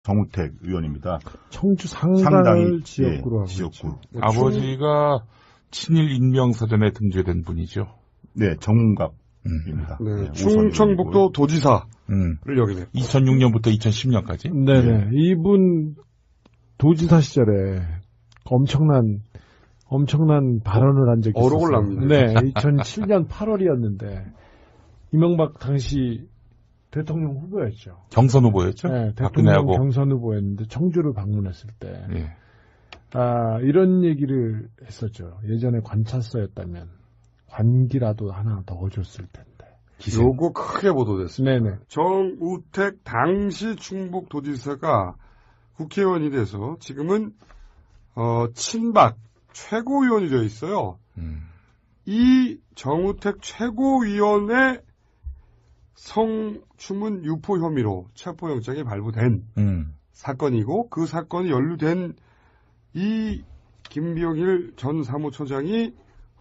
정우택 의원입니다. 청주 상당을 지역구로 하고 지역구. 있죠. 아버지가 친일 인명사전에 등재된 분이죠. 네, 정갑입니다. 네, 충청북도 도지사를 역임했고 2006년부터 2010년까지. 네네. 이분 도지사 시절에 엄청난 발언을 한 적이 있었어요. 어록을 납니다. 네, 2007년 8월이었는데 이명박 당시 대통령 후보였죠. 경선 후보였죠. 네, 대통령 박근혜하고. 경선 후보였는데 청주를 방문했을 때 예. 이런 얘기를 했었죠. 예전에 관찰서였다면 관기라도 하나 더 줬을 텐데. 요거 크게 보도됐습니다. 네네. 정우택 당시 충북도지사가 국회의원이 돼서 지금은 친박 최고위원이 되어 있어요. 이 정우택 최고위원의 성추문 유포 혐의로 체포영장이 발부된 사건이고 그 사건이 연루된 이 김병일 전 사무처장이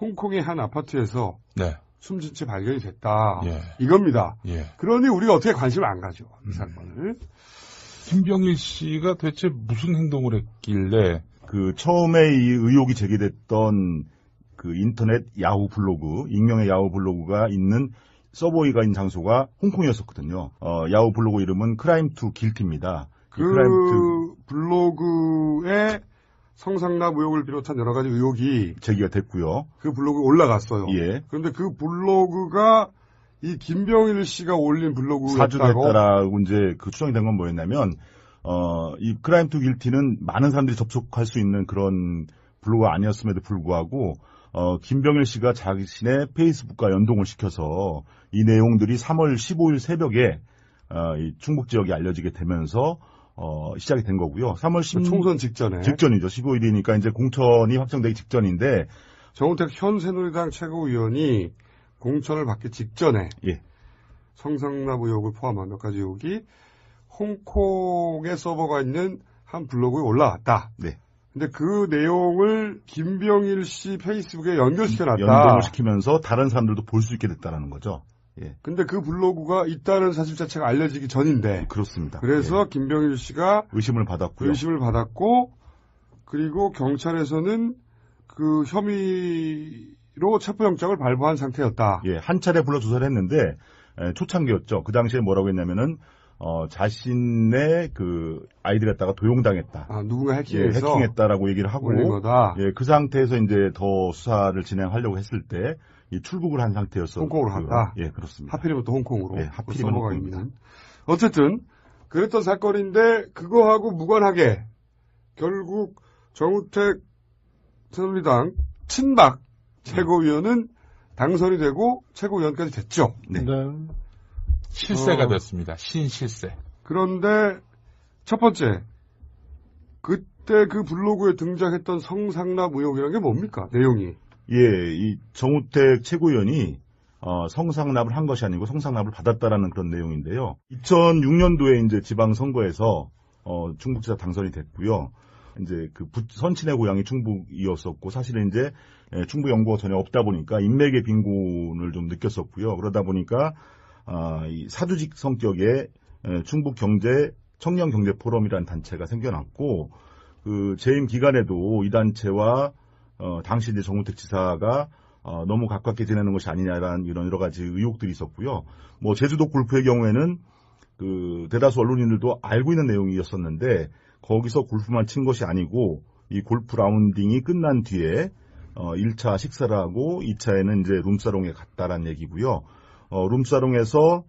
홍콩의 한 아파트에서 네. 숨진 채 발견이 됐다. 예. 이겁니다. 예. 그러니 우리가 어떻게 관심을 안 가죠. 이 사건을. 김병일 씨가 대체 무슨 행동을 했길래 처음에 이 의혹이 제기됐던 그 인터넷 야후 블로그, 익명의 야후 블로그가 있는 서버가 있는 장소가 홍콩이었었거든요. 야후 블로그 이름은 크라임 투 길티입니다. 그 블로그에 성상납 의혹을 비롯한 여러 가지 의혹이 제기가 됐고요. 그 블로그에 올라갔어요. 예. 그런데 그 블로그가 이 김병일 씨가 올린 블로그였다고. 사주됐다라고 이제 그 추정이 된 건 뭐였냐면, 이 크라임 투 길티는 많은 사람들이 접속할 수 있는 그런 블로그가 아니었음에도 불구하고, 김병일 씨가 자신의 페이스북과 연동을 시켜서 이 내용들이 3월 15일 새벽에, 이 충북 지역에 알려지게 되면서, 시작이 된 거고요. 3월 10일. 총선 직전에. 직전이죠. 15일이니까 이제 공천이 확정되기 직전인데. 정우택 현 새누리당 최고위원이 공천을 받기 직전에. 예. 성상납 의혹을 포함한 몇 가지 의혹이 홍콩의 서버가 있는 한 블로그에 올라왔다. 네. 근데 그 내용을 김병일 씨 페이스북에 연결시켜놨다. 연동을 시키면서 다른 사람들도 볼 수 있게 됐다라는 거죠. 예. 근데 그 블로그가 있다는 사실 자체가 알려지기 전인데. 그렇습니다. 그래서 예. 김병일 씨가 의심을 받았고요. 의심을 받았고, 그리고 경찰에서는 그 혐의로 체포영장을 발부한 상태였다. 예, 한 차례 불러 조사를 했는데 초창기였죠. 그 당시에 뭐라고 했냐면은 자신의 그 아이디 갖다가 도용당했다. 누군가 예, 해킹해서 해킹했다라고 얘기를 하고 올린 거다. 예, 그 상태에서 이제 더 수사를 진행하려고 했을 때 출국을 한 상태였어. 홍콩으로 갔다. 예, 그렇습니다. 하필이면 또 홍콩으로. 예, 하필이면 서버가 홍콩입니다. 있는. 어쨌든 그랬던 사건인데 그거하고 무관하게 결국 정우택 새누리당 친박 최고위원은 당선이 되고 최고위원까지 됐죠. 네. 실세가 됐습니다. 신실세. 그런데 첫 번째, 그때 그 블로그에 등장했던 성상납 의혹이라는 게 뭡니까? 내용이. 예, 이 정우택 최고위원이 성상납을 한 것이 아니고 성상납을 받았다라는 그런 내용인데요. 2006년도에 이제 지방선거에서 충북지사 당선이 됐고요. 이제 그 선친의 고향이 충북이었었고 사실은 이제 충북 연고가 전혀 없다 보니까 인맥의 빈곤을 좀 느꼈었고요. 그러다 보니까 이 사주직 성격의 충북 청년 경제 포럼이라는 단체가 생겨났고 그 재임 기간에도 이 단체와 당시 이제 정우택 지사가 너무 가깝게 지내는 것이 아니냐라는 이런 여러 가지 의혹들이 있었고요. 뭐 제주도 골프의 경우에는 그 대다수 언론인들도 알고 있는 내용이었었는데 거기서 골프만 친 것이 아니고 이 골프 라운딩이 끝난 뒤에 1차 식사를 하고 2차에는 이제 룸사롱에 갔다라는 얘기고요. 룸사롱에서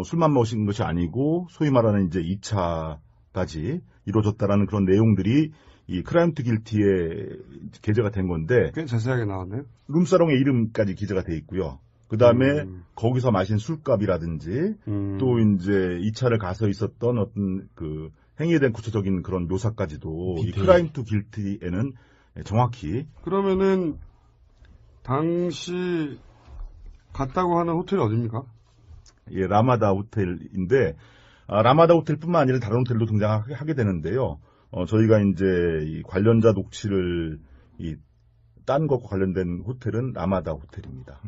술만 마신 것이 아니고 소위 말하는 이제 2차까지 이루어졌다라는 그런 내용들이 이 크라임 투 길티에 게재가 된 건데 꽤 자세하게 나왔네요. 룸사롱의 이름까지 기재가 돼 있고요. 그 다음에 거기서 마신 술값이라든지 또 이제 2차를 가서 있었던 어떤 그 행위에 대한 구체적인 그런 묘사까지도 이 크라임 투 길티에는 정확히. 그러면은 당시 갔다고 하는 호텔이 어디입니까? 예, 라마다 호텔인데 라마다 호텔뿐만 아니라 다른 호텔도 등장하게 되는데요. 저희가 이제 이 관련자 녹취를 딴 것과 관련된 호텔은 라마다 호텔입니다.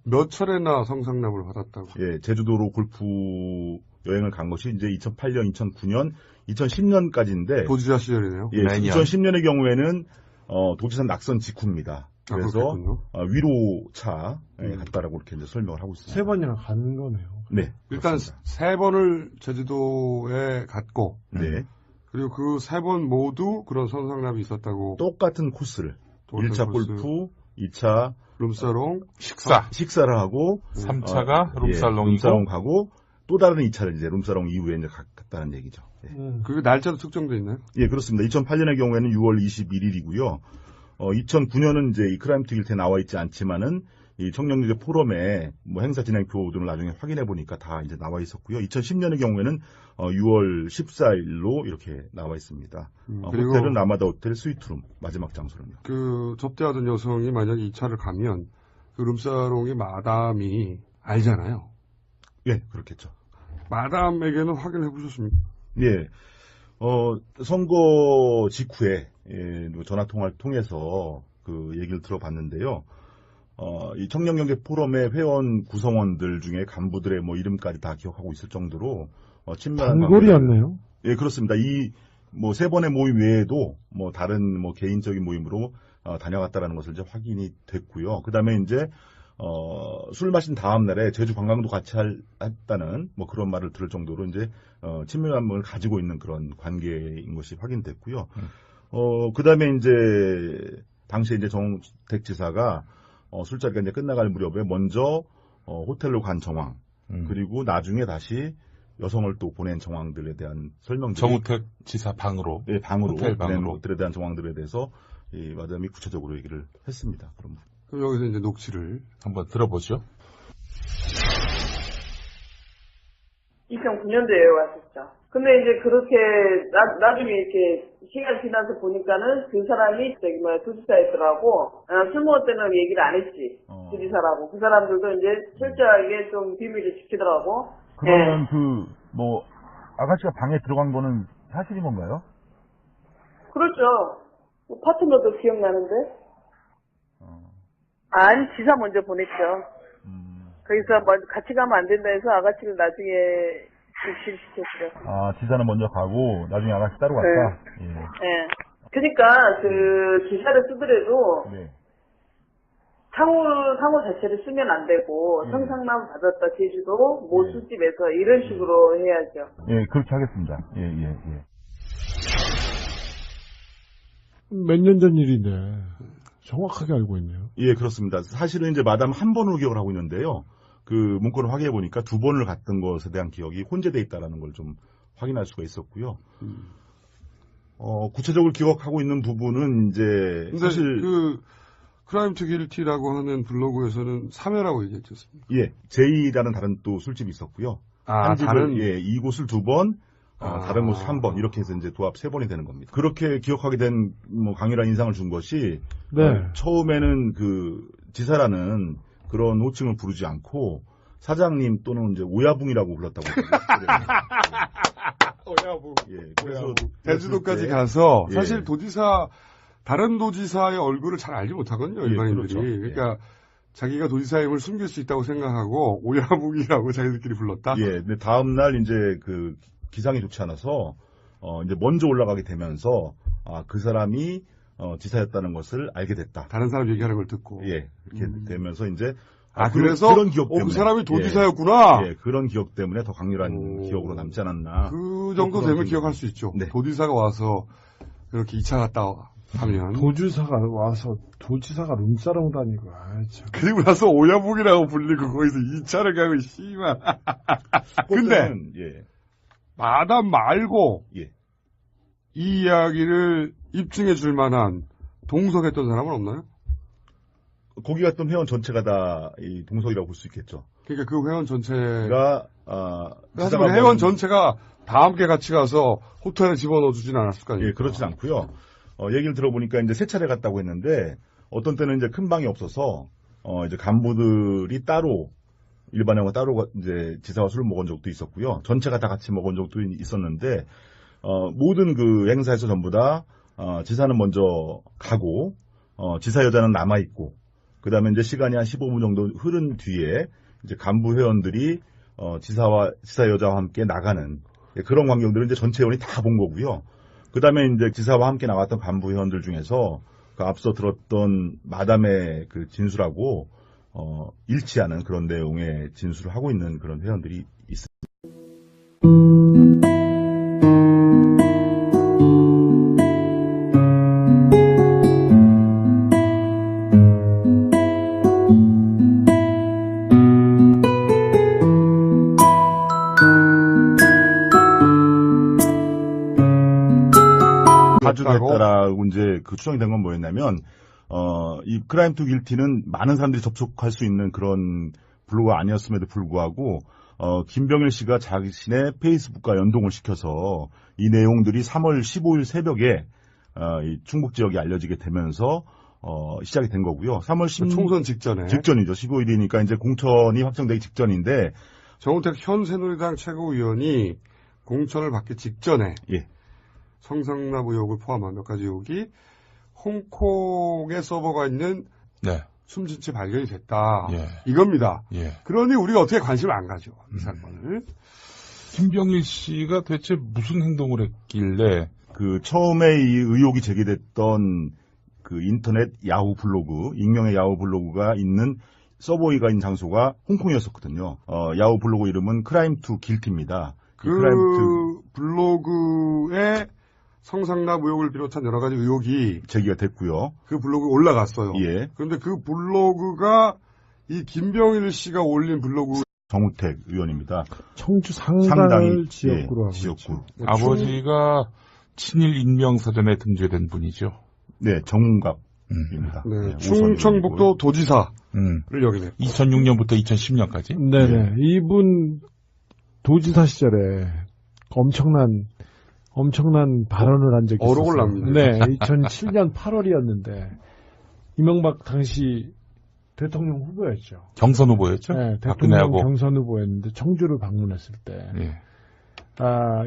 몇 차례나 성상납을 받았다고? 예, 제주도로 골프 여행을 간 것이 이제 2008년, 2009년, 2010년까지인데 도지사 시절이네요. 예, 매년. 2010년의 경우에는 도지사 낙선 직후입니다. 그래서 그렇겠군요. 위로차에 갔다라고 이렇게 이제 설명을 하고 있습니다. 세 번이나 가는 거네요. 네, 일단 그렇습니다. 3번을 제주도에 갔고 네, 그리고 그 3번 모두 그런 성상납이 있었다고. 똑같은 코스를 똑같은 1차 코스. 골프, 2차 룸사롱, 식사를 하고 3차가 예, 룸살롱이고 룸사롱 가고 또 다른 2차를 이제 룸사롱 이후에 이제 갔다는 얘기죠. 예. 그 날짜도 특정돼 있나요? 예, 그렇습니다. 2008년의 경우에는 6월 21일이고요. 2009년은 이제 이 크라임트 길트에 나와 있지 않지만은 이 청년들의 포럼에 뭐 행사 진행표 등을 나중에 확인해 보니까 다 이제 나와 있었고요. 2010년의 경우에는 6월 14일로 이렇게 나와 있습니다. 그리고 호텔은 라마다 호텔 스위트룸 마지막 장소는요. 그 접대하던 여성이 만약에 2차를 가면 그 룸사롱의 마담이 알잖아요. 예, 그렇겠죠. 마담에게는 확인해 보셨습니까? 예, 선거 직후에 전화 통화를 통해서 그 얘기를 들어봤는데요. 이 청년경제 포럼의 회원 구성원들 중에 간부들의 뭐 이름까지 다 기억하고 있을 정도로 친밀한 단골이었네요. 예, 그렇습니다. 이 뭐 세 번의 모임 외에도 뭐 다른 뭐 개인적인 모임으로 다녀갔다라는 것을 이제 확인이 됐고요. 그다음에 이제 술 마신 다음 날에 제주 관광도 같이 했다는 뭐 그런 말을 들을 정도로 이제 친밀감을 가지고 있는 그런 관계인 것이 확인됐고요. 그다음에 이제 당시에 이제 정우택 지사가 술자리가 이제 끝나갈 무렵에 먼저 호텔로 간 정황, 그리고 나중에 다시 여성을 또 보낸 정황들에 대한 설명들이 정우택 지사 방으로 예, 방으로 호텔 보낸 방으로 것들에 대한 정황들에 대해서 이 마담이 구체적으로 얘기를 했습니다. 그럼 여기서 이제 녹취를. 한번 들어보죠. 2009년도에 왔었죠. 근데 이제 그렇게 나중에 이렇게 시간 지나서 보니까는 그 사람이 도지사였더라고. 술 먹을 때는 얘기를 안 했지. 도지사라고. 그 사람들도 이제 철저하게 좀 비밀을 지키더라고. 그러면 뭐 아가씨가 방에 들어간 거는 사실인 건가요? 그렇죠. 뭐 파트너도 기억나는데. 아니, 지사 먼저 보냈죠. 거기서 먼저 같이 가면 안 된다 해서 아가씨를 나중에 실시켰죠. 지사는 먼저 가고 나중에 아가씨 따로 갔다. 예. 네. 그러니까 그 기사를 쓰더라도 네. 상호 자체를 쓰면 안 되고 성상남 받았다 제주도 모 술집에서 이런 식으로 해야죠. 예, 그렇게 하겠습니다. 예. 몇 년 전 일인데 정확하게 알고 있네요. 예, 그렇습니다. 사실은 이제 마담 한 번으로 기억을 하고 있는데요. 그 문건을 확인해 보니까 두 번을 갔던 것에 대한 기억이 혼재돼 있다라는 걸 좀 확인할 수가 있었고요. 구체적으로 기억하고 있는 부분은 이제 근데 사실 그 크라임 투 길티라고 하는 블로그에서는 3회라고 얘기했죠. 예, 제이라는 다른 또 술집이 있었고요. 한 집을 다른 이곳을 두 번, 다른 곳을 한 번 이렇게 해서 이제 도합 세 번이 되는 겁니다. 그렇게 기억하게 된 뭐 강렬한 인상을 준 것이 네. 처음에는 그 지사라는 그런 호칭을 부르지 않고 사장님 또는 이제 오야붕이라고 불렀다고. 오야붕. 예, 그래서 제주도까지 가서 예. 사실 다른 도지사의 얼굴을 잘 알지 못하거든요, 예, 일반인들이. 그렇죠. 그러니까 자기가 도지사임을 숨길 수 있다고 생각하고 오야붕이라고 자기들끼리 불렀다. 예, 근데 다음 날 이제 그 기상이 좋지 않아서 이제 먼저 올라가게 되면서 그 사람이 지사였다는 것을 알게 됐다. 다른 사람 얘기하는 걸 듣고. 예, 이렇게 되면서 이제 그래서 그런 기억 때문에 그 사람이 도지사였구나. 예, 그런 기억 때문에 더 강렬한 기억으로 남지 않았나. 그 정도 그런 되면 생각이 기억할 수 있죠. 네. 도지사가 와서 이렇게 2차 갔다 하면. 도지사가 와서 도지사가 룸사롱 다니고 참. 그리고 나서 오야붕이라고 불리고 거기서 2차를 가고 씨발. 근데 예, 마담 말고 예. 이 이야기를 입증해 줄 만한 동석했던 사람은 없나요? 거기 갔던 회원 전체가 다 이 동석이라고 볼 수 있겠죠. 그러니까 그 회원 전체가 가 하지만 회원 전체가 다 함께 같이 가서 호텔에 집어넣어 주진 않았을 거 아니에요? 예, 그렇진 않고요. 얘기를 들어보니까 이제 세 차례 갔다고 했는데 어떤 때는 이제 큰 방이 없어서 이제 간부들이 따로 일반회원과 따로 이제 지사와 술을 먹은 적도 있었고요. 전체가 다 같이 먹은 적도 있었는데 모든 그 행사에서 전부 다 지사는 먼저 가고 지사 여자는 남아 있고 그다음에 이제 시간이 한 15분 정도 흐른 뒤에 이제 간부 회원들이 지사 여자와 함께 나가는 그런 광경들을 이제 전체 의원이 다 본 거고요. 그 다음에 이제 지사와 함께 나갔던 간부 회원들 중에서 그 앞서 들었던 마담의 그 진술하고 일치하는 그런 내용의 진술을 하고 있는 그런 회원들이 있습니다. 가중했다라고 이제 그 추정이 된 건 뭐였냐면, 이 크라임 투 길티는 많은 사람들이 접속할 수 있는 그런 블로그가 아니었음에도 불구하고, 김병일 씨가 자신의 페이스북과 연동을 시켜서 이 내용들이 3월 15일 새벽에, 이 충북 지역에 알려지게 되면서, 시작이 된 거고요. 3월 10일. 총선 직전에. 직전이죠. 15일이니까 이제 공천이 확정되기 직전인데. 정우택 현 새누리당 최고위원이 공천을 받기 직전에. 예. 성상납 의혹을 포함한 몇 가지 의혹이 홍콩에 서버가 있는 네. 숨진 채 발견이 됐다. 예. 이겁니다. 예. 그러니 우리가 어떻게 관심을 안 가죠. 이 사건을. 김병일 씨가 대체 무슨 행동을 했길래 그 처음에 이 의혹이 제기됐던 그 인터넷 야후 블로그, 익명의 야후 블로그가 있는 서버가 있는 장소가 홍콩이었었거든요. 야후 블로그 이름은 크라임 투 길티입니다. 그 블로그에 성상납 의혹을 비롯한 여러 가지 의혹이 제기가 됐고요. 그 블로그에 올라갔어요. 예. 그런데 그 블로그가 이 김병일 씨가 올린 블로그 정우택 의원입니다. 청주 상당을 상당히, 지역구로 하고 지역구. 있죠. 아버지가 친일 인명사전에 등재된 분이죠. 네, 정갑입니다. 네, 충청북도 도지사를 역임했고 2006년부터 2010년까지. 네네. 이분 도지사 시절에 엄청난 발언을 한 적이 어록을 있었어요. 남기네요. 네, 2007년 8월이었는데 이명박 당시 대통령 후보였죠. 경선 후보였죠. 네, 대통령 박근혜하고. 경선 후보였는데 청주를 방문했을 때 예.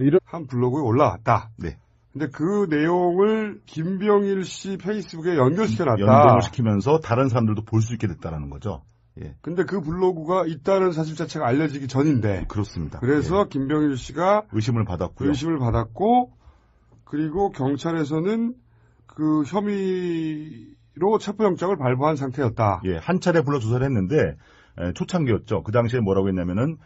이런 한 블로그에 올라왔다. 네. 근데 그 내용을 김병일 씨 페이스북에 연결시켜놨다. 연동을 시키면서 다른 사람들도 볼 수 있게 됐다라는 거죠. 예. 근데 그 블로그가 있다는 사실 자체가 알려지기 전인데. 그렇습니다. 그래서 예. 김병일 씨가 의심을 받았고요. 의심을 받았고, 그리고 경찰에서는 그 혐의로 체포영장을 발부한 상태였다. 예, 한 차례 불러 조사를 했는데 초창기였죠. 그 당시에 뭐라고 했냐면은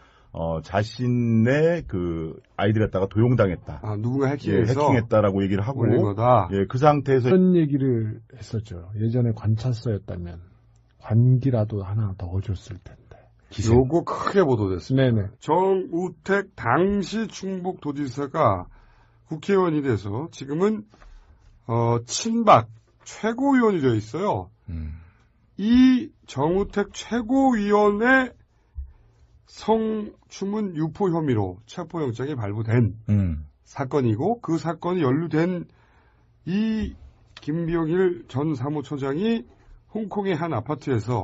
자신의 그 아이들 갖다가 도용당했다. 아, 누군가 해킹해서 해킹했다라고 얘기를 하고 올린 거다. 예, 그 상태에서 이런 얘기를 했었죠. 예전에 관찰서였다면 관기라도 하나 넣어줬을 텐데. 요거 크게 보도됐습니다. 네네. 정우택 당시 충북도지사가 국회의원이 돼서 지금은 친박 최고위원이 되어 있어요. 이 정우택 최고위원의 성추문 유포 혐의로 체포영장이 발부된 사건이고 그 사건이 연루된 이 김병일 전 사무처장이 홍콩의 한 아파트에서